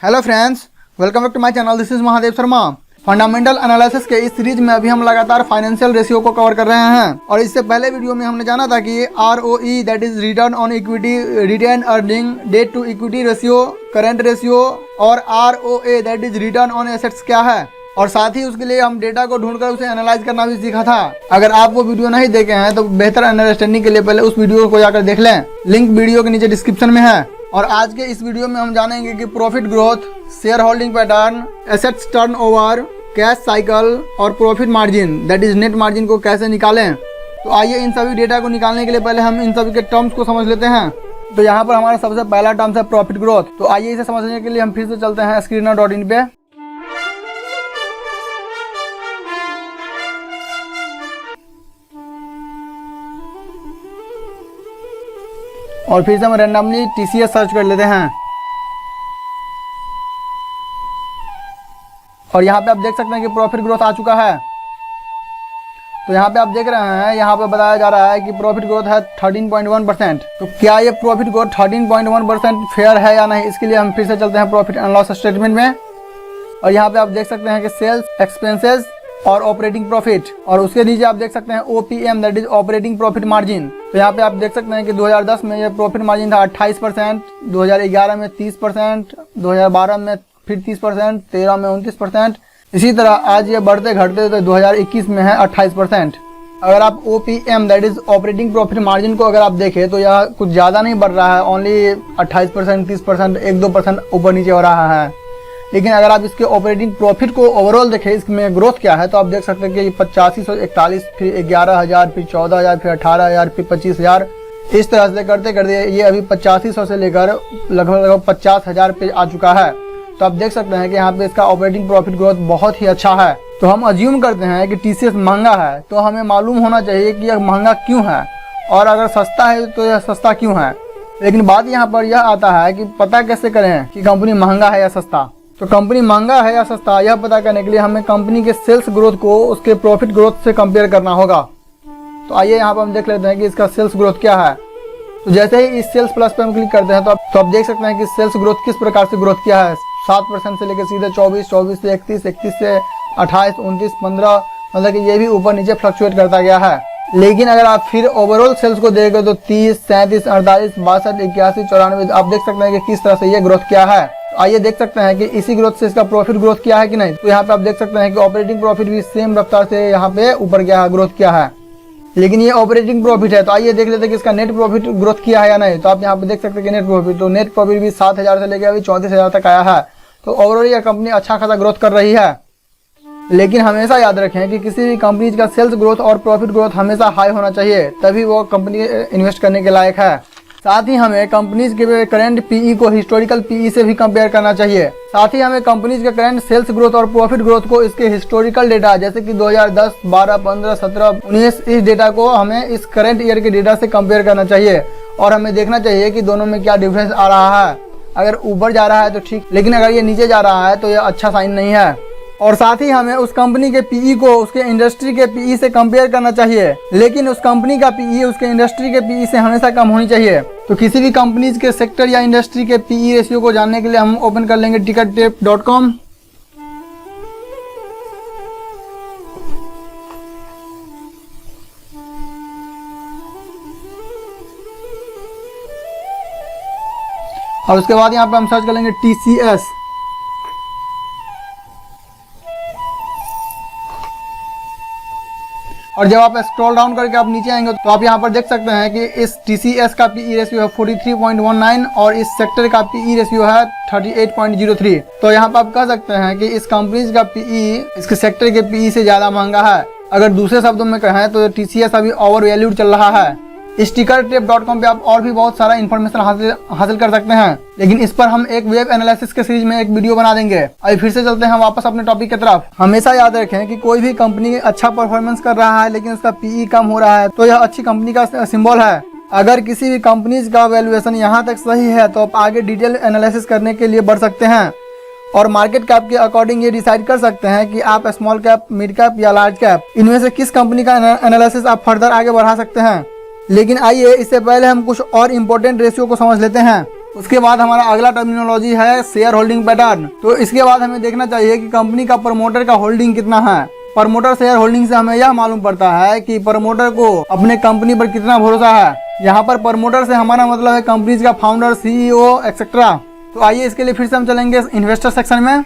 Hello friends, welcome back to my channel. This is Mahadev Sharma. Fundamental analysis के इस series में अभी हम लगातार फाइनेंशियल रेशियो को कवर कर रहे हैं और इससे पहले वीडियो में हमने जाना था कि ROE that is return on equity, retain earning, debt to equity ratio, current ratio और ROA that is return on assets क्या है, और साथ ही उसके लिए हम डेटा को ढूंढकर उसे एनालाइज करना भी सीखा था। अगर आप वो वीडियो नहीं देखे हैं तो बेहतर अंडरस्टैंडिंग के लिए पहले उस वीडियो को जाकर देख लें, लिंक वीडियो के नीचे डिस्क्रिप्शन में है। और आज के इस वीडियो में हम जानेंगे कि profit growth, share holding pattern, assets turnover, cash cycle और profit margin that is net margin को कैसे निकालें। तो आइए इन सभी डेटा को निकालने के लिए पहले हम इन सभी के टर्म्स को समझ लेते हैं। तो यहाँ पर हमारा सबसे पहला टर्म्स है प्रॉफिट ग्रोथ। तो आइए इसे समझने के लिए हम फिर से चलते हैं screener.in पे। और फिर से हम रैंडमली TCS सर्च कर लेते हैं और यहाँ पे आप देख सकते हैं कि प्रॉफिट ग्रोथ आ चुका है। तो यहाँ पे आप देख रहे हैं, यहाँ पे बताया जा रहा है कि प्रॉफिट ग्रोथ है 13.1%। तो क्या ये प्रॉफिट ग्रोथ 13.1% फेयर है या नहीं, इसके लिए हम फिर से चलते हैं प्रॉफिट एंड लॉस स्टेटमेंट में। और यहाँ पे आप देख सकते हैं कि सेल्स, एक्सपेंसेस और ऑपरेटिंग प्रॉफिट, और उसके नीचे आप देख सकते हैं OPM that is operating profit margin. तो यहाँ पे आप देख सकते हैं कि 2010 में ये प्रॉफिट मार्जिन था 28%, 2011 में 30%, 2012 में फिर 30%, 13 में 29%। इसी तरह आज ये बढ़ते घटते तो 2021 में है 28%। अगर आप OPM that is operating profit margin को अगर आप देखें तो यह कुछ ज़्यादा नहीं बढ़ रहा है, ओनली 28%, 30%, 1-2% ऊपर नीचे हो रहा है। लेकिन अगर आप इसके ऑपरेटिंग प्रॉफिट को ओवरऑल देखें, इसमें ग्रोथ क्या है, तो आप देख सकते हैं कि 8541, फिर 11,000, फिर 14,000, फिर 18,000, फिर 25,000, इस तरह से करते करते ये अभी 8500 से लेकर लगभग 50,000 पे आ चुका है। तो आप देख सकते हैं कि यहाँ पे इसका ऑपरेटिंग प्रॉफिट ग्रोथ बहुत ही अच्छा है। तो हम अज्यूम करते हैं कि TCS महंगा है, तो हमें मालूम होना चाहिए कि यह महंगा क्यों है, और अगर सस्ता है तो यह सस्ता क्यों है। लेकिन बात यहाँ पर यह आता है कि पता कैसे करें कि कंपनी महंगा है या सस्ता। तो कंपनी महंगा है या सस्ता यह पता करने के लिए हमें कंपनी के सेल्स ग्रोथ को उसके प्रॉफिट ग्रोथ से कंपेयर करना होगा। तो आइए यहाँ पर हम देख लेते हैं कि इसका सेल्स ग्रोथ क्या है। तो जैसे ही इस सेल्स प्लस पर हम क्लिक करते हैं तो आप देख सकते हैं कि सेल्स ग्रोथ किस प्रकार से ग्रोथ किया है। 7% से लेकर सीधे 24, 24 से 31, 31 से 28, 29, 15, मतलब कि ये भी ऊपर नीचे फ्लक्चुएट करता गया है। लेकिन अगर आप फिर ओवरऑल सेल्स को देखें तो 30, 37, 48, 62, 81, 94 आप देख सकते हैं कि किस तरह से ये ग्रोथ किया है। आइए देख सकते हैं कि इसी ग्रोथ से इसका प्रॉफिट ग्रोथ किया है कि नहीं। तो यहाँ पे आप देख सकते हैं कि ऑपरेटिंग प्रॉफिट भी सेम रफ्तार से यहाँ पे ऊपर गया है, ग्रोथ किया है। लेकिन ये ऑपरेटिंग प्रॉफिट है, तो आइए देख लेते हैं कि इसका नेट प्रॉफिट ग्रोथ किया है या नहीं। तो आप यहाँ पे देख सकते हैं कि नेट प्रॉफिट भी 7,000 से लेकर अभी 34,000 तक आया है। तो ओवरऑल यह कंपनी अच्छा खासा ग्रोथ कर रही है। लेकिन हमेशा याद रखें कि किसी भी कंपनी का सेल्स ग्रोथ और प्रॉफिट ग्रोथ हमेशा हाई होना चाहिए, तभी वो कंपनी इन्वेस्ट करने के लायक है। साथ ही हमें कंपनीज के करंट PE को हिस्टोरिकल PE से भी कंपेयर करना चाहिए। साथ ही हमें कंपनीज के करंट सेल्स ग्रोथ और प्रॉफिट ग्रोथ को इसके हिस्टोरिकल डेटा जैसे कि 2010, 12, 15, 17, 19 इस डेटा को हमें इस करंट ईयर के डेटा से कंपेयर करना चाहिए और हमें देखना चाहिए कि दोनों में क्या डिफरेंस आ रहा है। अगर ऊपर जा रहा है तो ठीक, लेकिन अगर ये नीचे जा रहा है तो यह अच्छा साइन नहीं है। और साथ ही हमें उस कंपनी के PE को उसके इंडस्ट्री के PE से कंपेयर करना चाहिए, लेकिन उस कंपनी का PE उसके इंडस्ट्री के PE से हमेशा कम होनी चाहिए। तो किसी भी कंपनीज के सेक्टर या इंडस्ट्री के PE रेशियो को जानने के लिए हम ओपन कर लेंगे tickettap.com। और उसके बाद यहाँ पे हम सर्च कर लेंगे TCS। और जब आप स्क्रॉल डाउन करके आप नीचे आएंगे तो आप यहाँ पर देख सकते हैं कि इस TCS का PE रेशियो है 43.19 और इस सेक्टर का PE रेशियो है 38.03। तो यहाँ पर आप कह सकते हैं कि इस कंपनीज का PE इसके सेक्टर के PE से ज़्यादा महंगा है। अगर दूसरे शब्दों में कहें तो TCS अभी ओवर वैल्यूड चल रहा है। इस tickettap.com पे आप और भी बहुत सारा इन्फॉर्मेशन हासिल कर सकते हैं, लेकिन इस पर हम एक वेब एनालिसिस के सीरीज में एक वीडियो बना देंगे। अभी फिर से चलते हैं वापस अपने टॉपिक की तरफ। हमेशा याद रखें कि कोई भी कंपनी अच्छा परफॉर्मेंस कर रहा है लेकिन उसका PE कम हो रहा है तो यह अच्छी कंपनी का सिंबल है। अगर किसी भी कंपनीज का वैल्यूएशन यहाँ तक सही है तो आप आगे डिटेल एनालिसिस करने के लिए बढ़ सकते हैं और मार्केट कैप के अकॉर्डिंग ये डिसाइड कर सकते हैं कि आप स्मॉल कैप, मिड कैप या लार्ज कैप इनमें से किस कंपनी का एनालिसिस आप फर्दर आगे बढ़ा सकते हैं। लेकिन आइए इससे पहले हम कुछ और इम्पोर्टेंट रेशियो को समझ लेते हैं। उसके बाद हमारा अगला टर्मिनोलॉजी है शेयर होल्डिंग पैटर्न। तो इसके बाद हमें देखना चाहिए कि कंपनी का प्रमोटर का होल्डिंग कितना है। प्रमोटर शेयर होल्डिंग से हमें यह मालूम पड़ता है कि प्रमोटर को अपने कंपनी पर कितना भरोसा है। यहाँ पर प्रमोटर से हमारा मतलब है कंपनीज का फाउंडर, सीईओ एक्सेट्रा। तो आइए इसके लिए फिर से हम चलेंगे इन्वेस्टर सेक्शन में।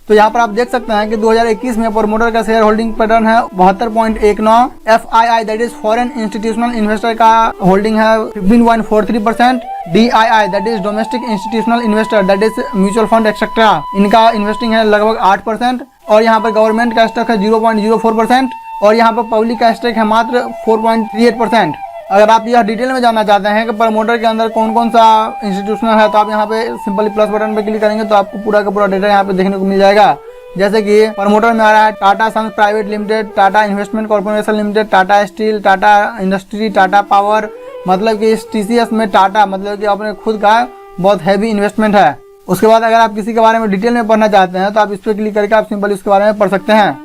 तो यहाँ पर आप देख सकते हैं कि 2021 में प्रमोटर का शेयर होल्डिंग पैटर्न है 72.19। FII that is foreign institutional investor का होल्डिंग है 15.43%। DII that is domestic institutional investor that is mutual fund etcetera, इनका इन्वेस्टिंग है लगभग 8%। और यहाँ पर गवर्नमेंट का स्टॉक है 0.04%। और यहाँ पर पब्लिक का स्टॉक है मात्र 4.38%। अगर आप यह डिटेल में जानना चाहते हैं कि प्रमोटर के अंदर कौन कौन सा इंस्टीट्यूशनल है, तो आप यहाँ पे सिंपली प्लस बटन पे क्लिक करेंगे तो आपको पूरा का पूरा डेटा यहाँ पे देखने को मिल जाएगा। जैसे कि प्रमोटर में आ रहा है Tata Sons Private Limited, Tata Investment Corporation Limited, Tata Steel, Tata Industry, Tata Power. मतलब कि इस TCS में टाटा मतलब कि अपने खुद का बहुत हैवी इन्वेस्टमेंट है। उसके बाद अगर आप किसी के बारे में डिटेल में पढ़ना चाहते हैं तो आप इस पर क्लिक करके आप सिंपली उसके बारे में पढ़ सकते हैं।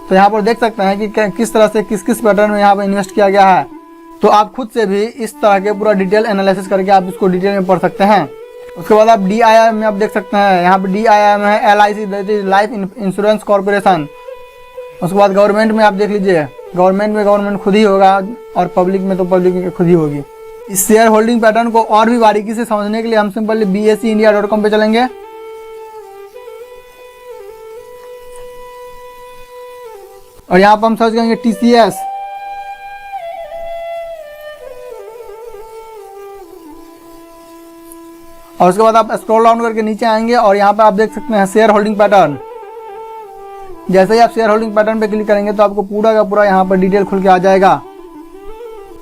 तो यहाँ पर देख सकते हैं कि किस तरह से किस किस पैटर्न में यहाँ पर इन्वेस्ट किया गया है। तो आप खुद से भी इस तरह के पूरा डिटेल एनालिसिस करके आप इसको डिटेल में पढ़ सकते हैं। उसके बाद आप DII में आप देख सकते हैं, यहाँ पर DII में है LIC that is life insurance corporation. उसके बाद गवर्नमेंट में आप देख लीजिए, गवर्नमेंट में गवर्नमेंट खुद ही होगा और पब्लिक में तो पब्लिक खुद ही होगी। इस शेयर होल्डिंग पैटर्न को और भी बारीकी से समझने के लिए हम सिंपली BSEindia.com पे चलेंगे। और यहाँ पर हम सर्च करेंगे TCS। और उसके बाद आप स्क्रॉल डाउन करके नीचे आएंगे और यहाँ पर आप देख सकते हैं शेयर होल्डिंग पैटर्न। जैसे ही आप शेयर होल्डिंग पैटर्न पे क्लिक करेंगे तो आपको पूरा का पूरा यहाँ पर डिटेल खुल के आ जाएगा।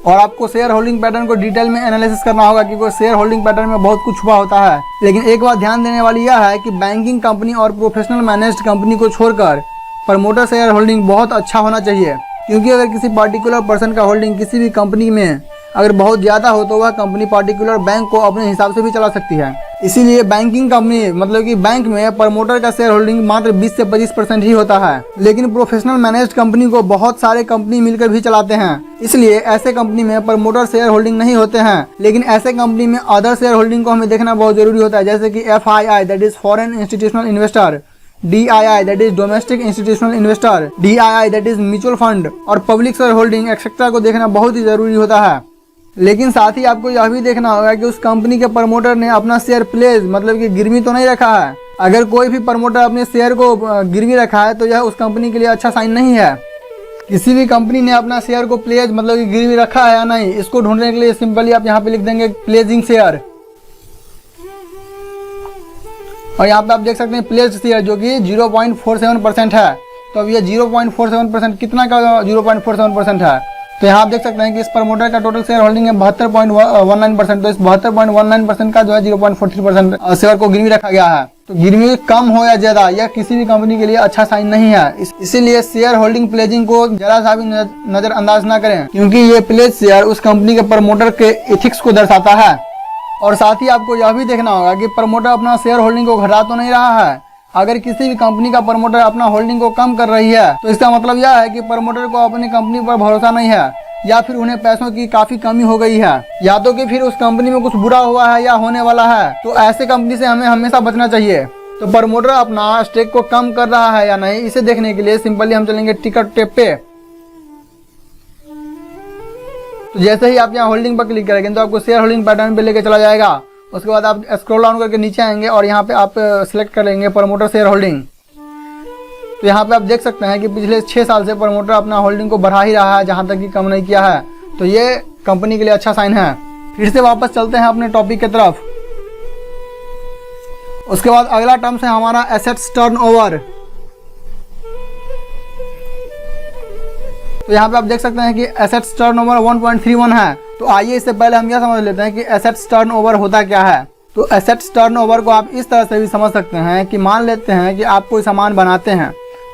और आपको शेयर होल्डिंग पैटर्न को डिटेल में एनालिसिस करना होगा क्योंकि शेयर होल्डिंग पैटर्न में बहुत कुछ छुपा होता है। लेकिन एक बात ध्यान देने वाली यह है कि बैंकिंग कंपनी और प्रोफेशनल मैनेज्ड कंपनी को छोड़कर प्रमोटर शेयर होल्डिंग बहुत अच्छा होना चाहिए, क्योंकि अगर किसी पार्टिकुलर पर्सन का होल्डिंग किसी भी कंपनी में अगर बहुत ज़्यादा हो तो वह कंपनी पार्टिकुलर बैंक को अपने हिसाब से भी चला सकती है। इसीलिए बैंकिंग कंपनी मतलब कि बैंक में प्रमोटर का शेयर होल्डिंग मात्र 20 से 25% ही होता है। लेकिन प्रोफेशनल मैनेज्ड कंपनी को बहुत सारे कंपनी मिलकर भी चलाते हैं, इसलिए ऐसे कंपनी में प्रमोटर शेयर होल्डिंग नहीं होते हैं। लेकिन ऐसे कंपनी में अदर शेयर होल्डिंग को हमें देखना बहुत जरूरी होता है, जैसे कि FII that is foreign institutional investor, DII that is domestic institutional investor, DII that is mutual fund और पब्लिक शेयर होल्डिंग एक्सेट्रा को देखना बहुत ही जरूरी होता है। लेकिन साथ ही आपको यह भी देखना होगा कि उस कंपनी के प्रमोटर ने अपना शेयर प्लेज मतलब कि गिरवी तो नहीं रखा है। अगर कोई भी प्रमोटर अपने शेयर को गिरवी रखा है तो यह उस कंपनी के लिए अच्छा साइन नहीं है। किसी भी कंपनी ने अपना शेयर को प्लेज मतलब कि गिरवी रखा है या नहीं, इसको ढूंढने के लिए सिंपली आप यहाँ पे लिख देंगे प्लेजिंग शेयर। और यहाँ पे आप देख सकते हैं प्लेज शेयर जो कि 0.47% है। तो अब ये 0.47% कितना का 0.47% है, तो यहाँ आप देख सकते हैं कि इस प्रमोटर का टोटल शेयर होल्डिंग है 72.19%। तो इस 72.19% का जो है 0.43% शेयर को गिरवी रखा गया है। तो गिरवी कम हो या ज्यादा यह किसी भी कंपनी के लिए अच्छा साइन नहीं है। इसीलिए शेयर होल्डिंग प्लेजिंग को जरा सा भी नजरअंदाज ना करें, क्योंकि ये प्लेज शेयर उस कंपनी के प्रमोटर के एथिक्स को दर्शाता है। और साथ ही आपको यह भी देखना होगा कि प्रमोटर अपना शेयर होल्डिंग को घटा तो नहीं रहा है। अगर किसी भी कंपनी का प्रमोटर अपना होल्डिंग को कम कर रही है तो इसका मतलब यह है कि प्रमोटर को अपनी कंपनी पर भरोसा नहीं है, या फिर उन्हें पैसों की काफी कमी हो गई है, या तो कि फिर उस कंपनी में कुछ बुरा हुआ है या होने वाला है। तो ऐसे कंपनी से हमें हमेशा बचना चाहिए। तो प्रमोटर अपना स्टेक को कम कर रहा है या नहीं, इसे देखने के लिए सिंपली हम चलेंगे टिकट टेप पे। तो जैसे ही आप यहाँ होल्डिंग पर क्लिक करेंगे तो आपको शेयर होल्डिंग पैटर्न पे लेके चला जाएगा। उसके बाद आप स्क्रॉल डाउन करके नीचे आएंगे और यहाँ पे आप सिलेक्ट कर लेंगे प्रमोटर शेयर होल्डिंग। तो यहाँ पे आप देख सकते हैं कि पिछले 6 साल से प्रमोटर अपना होल्डिंग को बढ़ा ही रहा है, जहाँ तक कि कम नहीं किया है। तो ये कंपनी के लिए अच्छा साइन है। फिर से वापस चलते हैं अपने टॉपिक की तरफ। उसके बाद अगला टर्म्स है हमारा एसेट्स टर्नओवर। तो यहाँ पे आप देख सकते हैं कि एसेट्स टर्नओवर 1.31 है। तो आइए इससे पहले हम यह समझ लेते हैं कि एसेट्स टर्नओवर होता क्या है। तो एसेट्स टर्नओवर को आप इस तरह से भी समझ सकते हैं कि मान लेते हैं कि आप कोई सामान बनाते हैं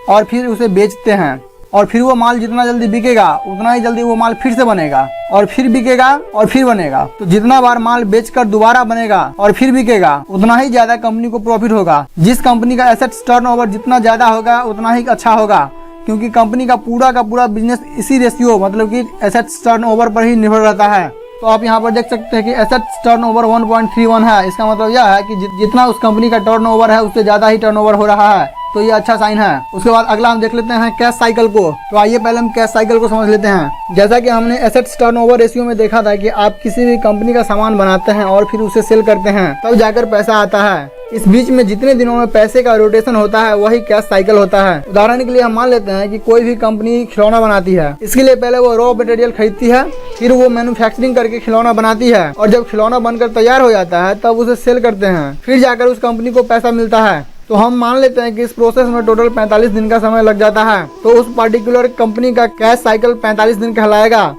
और फिर उसे बेचते हैं, और फिर वो माल जितना जल्दी बिकेगा उतना ही जल्दी वो माल फिर से बनेगा, और फिर बिकेगा और फिर बनेगा। तो जितना बार माल बेचकर दोबारा बनेगा और फिर बिकेगा उतना ही ज्यादा कंपनी को प्रॉफिट होगा। जिस कंपनी का एसेट्स टर्नओवर जितना ज्यादा होगा उतना ही अच्छा होगा, क्योंकि कंपनी का पूरा बिजनेस इसी रेशियो मतलब कि एसेट्स टर्नओवर पर ही निर्भर रहता है। तो आप यहाँ पर देख सकते हैं कि एसेट्स टर्नओवर 1.31 है। इसका मतलब यह है कि जितना उस कंपनी का टर्नओवर है उससे ज़्यादा ही टर्नओवर हो रहा है, तो ये अच्छा साइन है। उसके बाद अगला हम देख लेते हैं कैश साइकिल को। तो आइए पहले हम कैश साइकिल को समझ लेते हैं। जैसा कि हमने एसेट्स टर्नओवर रेशियो में देखा था कि आप किसी भी कंपनी का सामान बनाते हैं और फिर उसे सेल करते हैं, तब जाकर पैसा आता है। इस बीच में जितने दिनों में पैसे का रोटेशन होता है वही कैश साइकिल होता है। उदाहरण के लिए हम मान लेते हैं कि कोई भी कंपनी खिलौना बनाती है। इसके लिए पहले वो रॉ मटेरियल खरीदती है, फिर वो मैन्युफैक्चरिंग करके खिलौना बनाती है, और जब खिलौना बनकर तैयार हो जाता है तब उसे सेल करते हैं, फिर जाकर उस कंपनी को पैसा मिलता है। तो हम मान लेते हैं कि इस प्रोसेस में टोटल 45 दिन का समय लग जाता है। तो उस पर्टिकुलर कंपनी का कैश साइकिल 45 दिन कहलाएगा।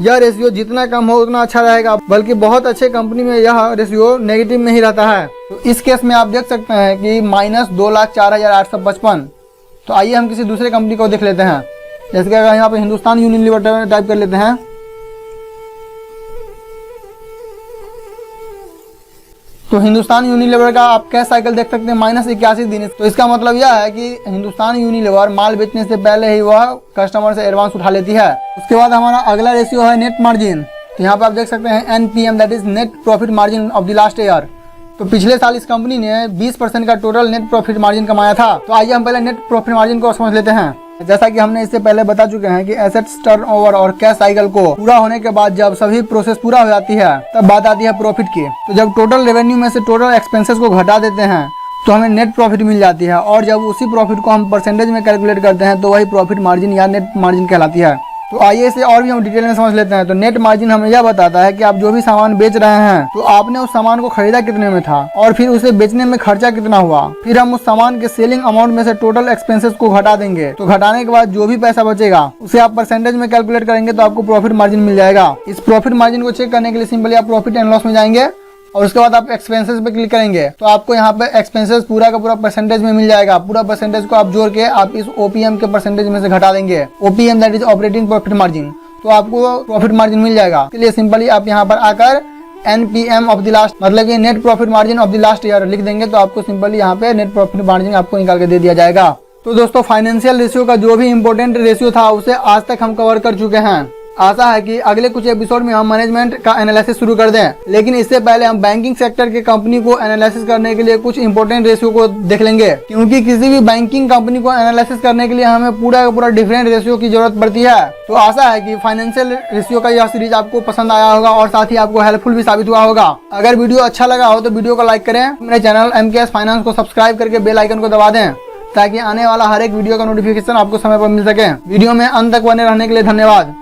यह रेशियो जितना कम हो उतना अच्छा रहेगा, बल्कि बहुत अच्छे कंपनी में यह रेशियो नेगेटिव में ही रहता है। तो इस केस में आप देख सकते हैं कि -2,04,855। तो आइए हम किसी दूसरे कंपनी को देख लेते हैं। जैसे कि अगर यहाँ पे हिंदुस्तान यूनिलीवर टाइप कर लेते हैं, तो हिंदुस्तान यूनिलीवर का आप कैश साइकिल देख सकते हैं -81 दिन। तो इसका मतलब यह है कि हिंदुस्तान यूनिलीवर माल बेचने से पहले ही वह कस्टमर से एडवांस उठा लेती है। उसके बाद हमारा अगला रेशियो है नेट मार्जिन। तो यहाँ पे आप देख सकते हैं NPM, that is net profit margin of the last year. तो पिछले साल इस कंपनी ने 20% का टोटल नेट प्रॉफिट मार्जिन कमाया था। तो आइए हम पहले नेट प्रॉफिट मार्जिन को समझ लेते हैं। जैसा कि हमने इससे पहले बता चुके हैं कि एसेट्स टर्नओवर और कैश साइकिल को पूरा होने के बाद जब सभी प्रोसेस पूरा हो जाती है तब बात आती है प्रॉफिट की। तो जब टोटल रेवेन्यू में से टोटल एक्सपेंसेस को घटा देते हैं तो हमें नेट प्रॉफिट मिल जाती है, और जब उसी प्रॉफिट को हम परसेंटेज में कैलकुलेट करते हैं तो वही प्रॉफिट मार्जिन या नेट मार्जिन कहलाती है। तो आइए इसे और भी हम डिटेल में समझ लेते हैं। तो नेट मार्जिन हमें यह बताता है कि आप जो भी सामान बेच रहे हैं तो आपने उस सामान को खरीदा कितने में था और फिर उसे बेचने में खर्चा कितना हुआ। फिर हम उस सामान के सेलिंग अमाउंट में से टोटल एक्सपेंसेस को घटा देंगे। तो घटाने के बाद जो भी पैसा बचेगा उसे आप परसेंटेज में कैलकुलेट करेंगे तो आपको प्रॉफिट मार्जिन मिल जाएगा। इस प्रॉफिट मार्जिन को चेक करने के लिए सिंपली आप प्रॉफिट एंड लॉस में जाएंगे और उसके बाद आप एक्सपेंसेस पे क्लिक करेंगे तो आपको यहाँ पे एक्सपेंसेस पूरा का पूरा परसेंटेज में मिल जाएगा। पूरा परसेंटेज को आप जोड़ के आप इस OPM के परसेंटेज में से घटा देंगे। OPM that is operating profit margin, तो आपको प्रॉफिट मार्जिन मिल जाएगा। इसलिए सिंपली आप यहाँ पर आकर NPM ऑफ द लास्ट, मतलब कि net profit margin of the last year लिख देंगे तो आपको सिंपली यहाँ पे नेट प्रॉफिट मार्जिन आपको निकाल के दे दिया जाएगा। तो दोस्तों फाइनेंशियल रेशियो का जो भी इंपॉर्टेंट रेशियो था उसे आज तक हम कवर कर चुके हैं। आशा है कि अगले कुछ एपिसोड में हम मैनेजमेंट का एनालिसिस शुरू कर दें, लेकिन इससे पहले हम बैंकिंग सेक्टर के कंपनी को एनालिसिस करने के लिए कुछ इंपॉर्टेंट रेशियो को देख लेंगे, क्योंकि किसी भी बैंकिंग कंपनी को एनालिसिस करने के लिए हमें पूरा का पूरा डिफरेंट रेशियो की जरूरत पड़ती है। तो आशा है कि फाइनेंशियल रेशियो का यह सीरीज आपको पसंद आया होगा और साथ ही आपको हेल्पफुल भी साबित हुआ होगा। अगर वीडियो अच्छा लगा हो तो वीडियो को लाइक करें, मेरे चैनल MKS फाइनेंस को सब्सक्राइब करके बेल आइकन को दबा दें ताकि आने वाला हर एक वीडियो का नोटिफिकेशन आपको समय पर मिल सके। वीडियो में अंत तक बने रहने के लिए धन्यवाद।